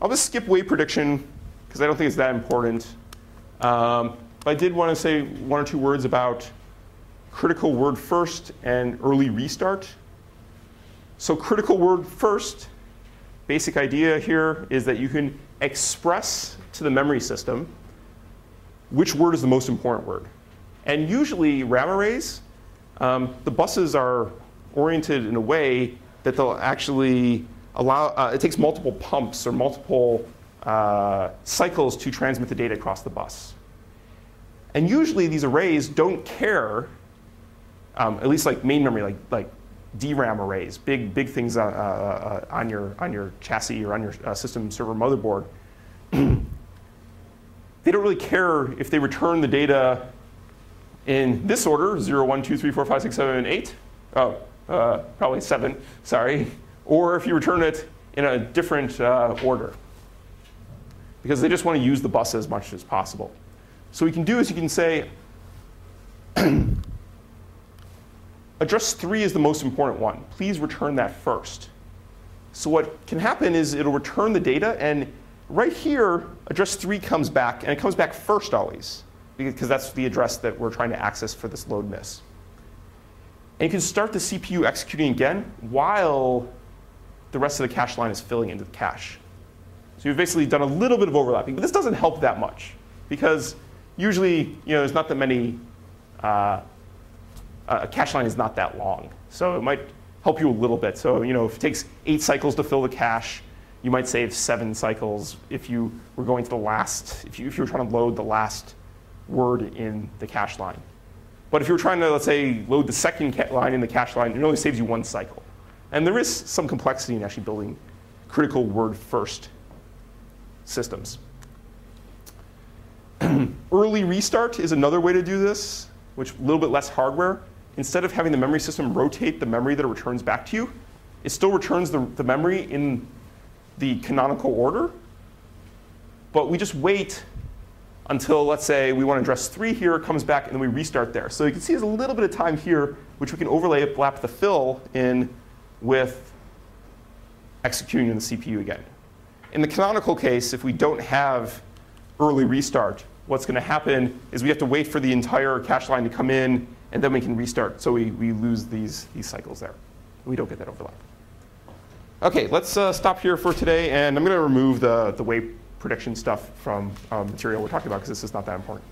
I'll just skip weight prediction because I don't think it's that important. But I did want to say one or two words about critical word first and early restart. So critical word first, basic idea here is that you can express to the memory system which word is the most important word. And usually RAM arrays, the buses are oriented in a way that they'll actually allow, it takes multiple pumps or multiple cycles to transmit the data across the bus. And usually these arrays don't care, at least like main memory, like DRAM arrays, big things on your chassis or on your system server motherboard. They don't really care if they return the data in this order, 0, 1, 2, 3, 4, 5, 6, 7, 8. Oh, probably 7, sorry. Or if you return it in a different order. Because they just want to use the bus as much as possible. So what you can do is you can say, address 3 is the most important one. Please return that first. So what can happen is it'll return the data, and right here, address 3 comes back, and it comes back first always, because that's the address that we're trying to access for this load miss. And you can start the CPU executing again while the rest of the cache line is filling into the cache. So you've basically done a little bit of overlapping, but this doesn't help that much, because usually there's not that many, a cache line is not that long. So it might help you a little bit. So if it takes 8 cycles to fill the cache, you might save 7 cycles if you were going to the last, if you were trying to load the last word in the cache line. But if you were trying to, let's say, load the second line in the cache line, it only saves you 1 cycle. And there is some complexity in actually building critical word first systems. Early restart is another way to do this, which a little bit less hardware. Instead of having the memory system rotate the memory that it returns back to you, it still returns the memory in the canonical order. But we just wait until, let's say, we want to address 3 here, it comes back, and then we restart there. So you can see there's a little bit of time here, which we can overlap the fill in with executing in the CPU again. In the canonical case, if we don't have early restart, what's going to happen is we have to wait for the entire cache line to come in, and then we can restart. So we lose these cycles there. We don't get that overlap. OK, let's stop here for today. And I'm going to remove the weight prediction stuff from material we're talking about, because this is not that important.